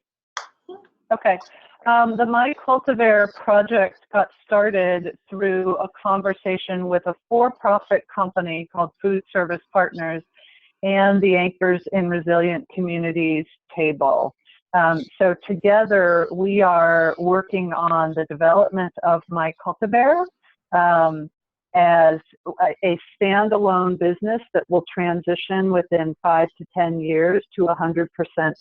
[SPEAKER 4] Okay. The My Cultivar project got started through a conversation with a for-profit company called Food Service Partners and the Anchors in Resilient Communities table. So together we are working on the development of My Cultivar as a standalone business that will transition within 5 to 10 years to 100%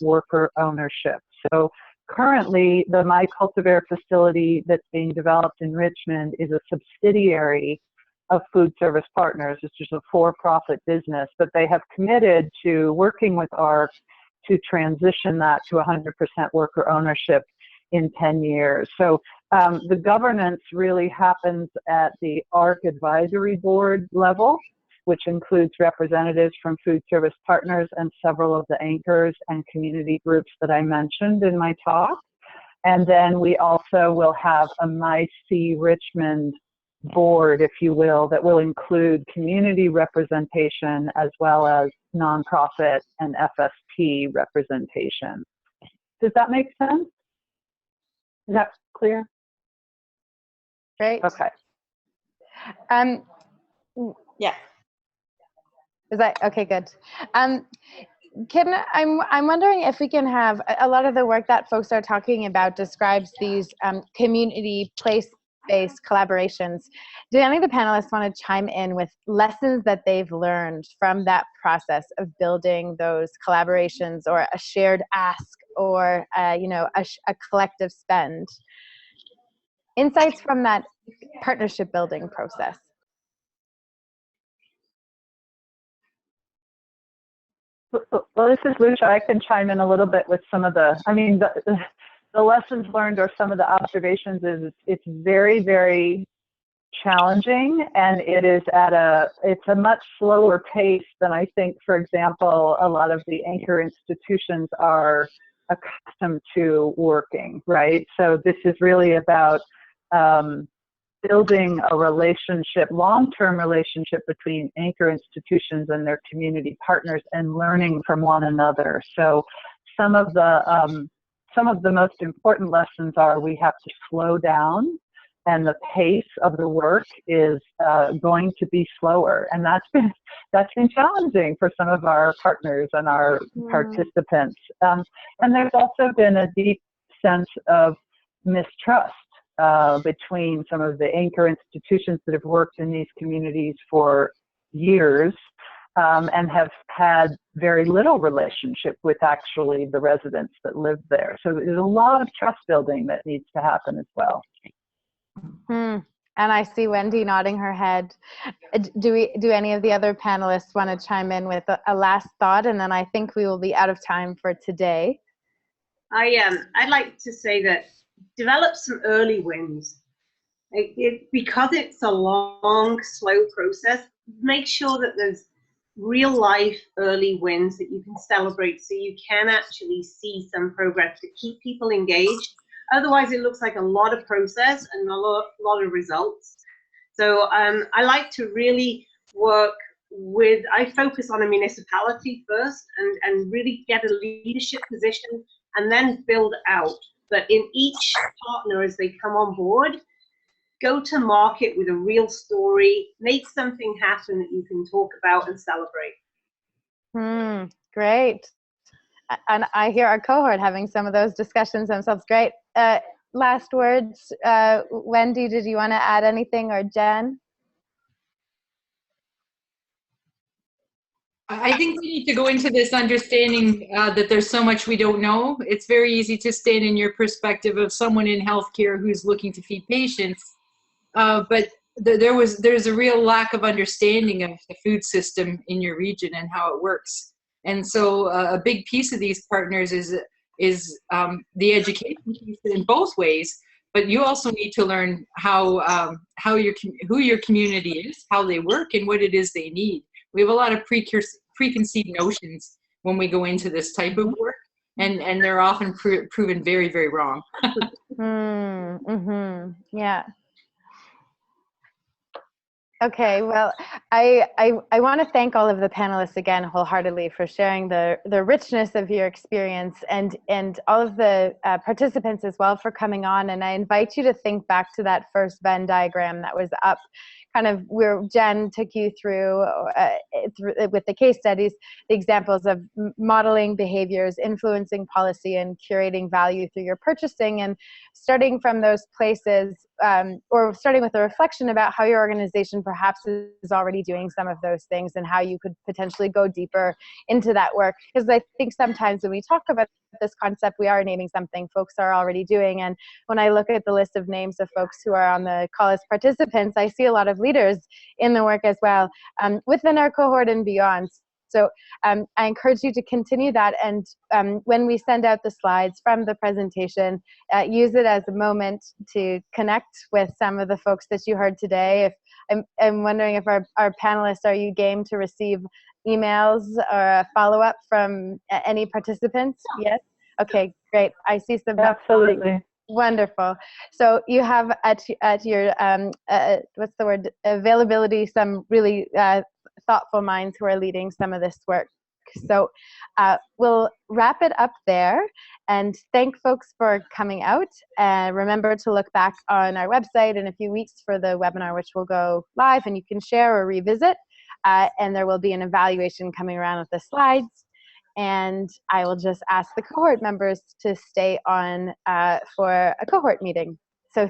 [SPEAKER 4] worker ownership. So currently, the My Cultivar facility that's being developed in Richmond is a subsidiary of Food Service Partners, which is a for-profit business, but they have committed to working with ARC to transition that to 100% worker ownership in 10 years. So the governance really happens at the ARC advisory board level, which includes representatives from Food Service Partners and several of the anchors and community groups that I mentioned in my talk. And then we also will have a MyC Richmond board, if you will, that will include community representation as well as nonprofit and FSP representation. Does that make sense? Is that clear?
[SPEAKER 1] Great.
[SPEAKER 4] Okay.
[SPEAKER 6] Yeah.
[SPEAKER 1] Is that okay? Good. I'm wondering if we can have a lot of the work that folks are talking about describes these community place-based collaborations. Do any of the panelists want to chime in with lessons that they've learned from that process of building those collaborations, or a shared ask, or a collective spend? Insights from that partnership building process.
[SPEAKER 4] Well, this is Lucia. I can chime in a little bit with some of the lessons learned or some of the observations is it's very, very challenging, and it's a much slower pace than I think, for example, a lot of the anchor institutions are accustomed to working, right? So this is really about building a relationship, long-term relationship between anchor institutions and their community partners, and learning from one another. So some of the most important lessons are we have to slow down, and the pace of the work is going to be slower, and that's been challenging for some of our partners and our participants. And there's also been a deep sense of mistrust between some of the anchor institutions that have worked in these communities for years and have had very little relationship with actually the residents that live there. So there's a lot of trust building that needs to happen as well.
[SPEAKER 1] And I see Wendy nodding her head. Do any of the other panelists want to chime in with a last thought? And then I think we will be out of time for today.
[SPEAKER 3] I'd like to say that develop some early wins. Because it's a long, slow process, make sure that there's real life early wins that you can celebrate, so you can actually see some progress to keep people engaged. Otherwise, it looks like a lot of process and a lot of results. So I like to really work with, I focus on a municipality first and really get a leadership position, and then build out. But in each partner, as they come on board, go to market with a real story, make something happen that you can talk about and celebrate.
[SPEAKER 1] Great. And I hear our cohort having some of those discussions themselves. Great. Last words. Wendy, did you want to add anything, or Jen?
[SPEAKER 5] I think we need to go into this understanding that there's so much we don't know. It's very easy to stand in your perspective of someone in healthcare who's looking to feed patients, but there's a real lack of understanding of the food system in your region and how it works. And so a big piece of these partners is the education piece in both ways. But you also need to learn who your community is, how they work, and what it is they need. We have a lot of preconceived notions when we go into this type of work, and they're often proven very, very wrong.
[SPEAKER 1] Yeah. Okay, well, I want to thank all of the panelists again wholeheartedly for sharing the richness of your experience, and all of the participants as well for coming on. And I invite you to think back to that first Venn diagram that was up, kind of where Jen took you through with the case studies, the examples of modeling behaviors, influencing policy, and curating value through your purchasing, and starting from those places, or starting with a reflection about how your organization perhaps is already doing some of those things and how you could potentially go deeper into that work. Because I think sometimes when we talk about this concept, we are naming something folks are already doing. And when I look at the list of names of folks who are on the call as participants, I see a lot of leaders in the work as well, within our cohort and beyond. So I encourage you to continue that, and when we send out the slides from the presentation, use it as a moment to connect with some of the folks that you heard today. If I'm wondering if our panelists, are you game to receive emails or a follow-up from any participants? Yes? Okay, great. I see some.
[SPEAKER 4] Absolutely.
[SPEAKER 1] Wonderful. So you have at your what's the word, availability, some really thoughtful minds who are leading some of this work. So we'll wrap it up there and thank folks for coming out. Remember to look back on our website in a few weeks for the webinar, which will go live and you can share or revisit. And there will be an evaluation coming around with the slides. And I will just ask the cohort members to stay on for a cohort meeting. So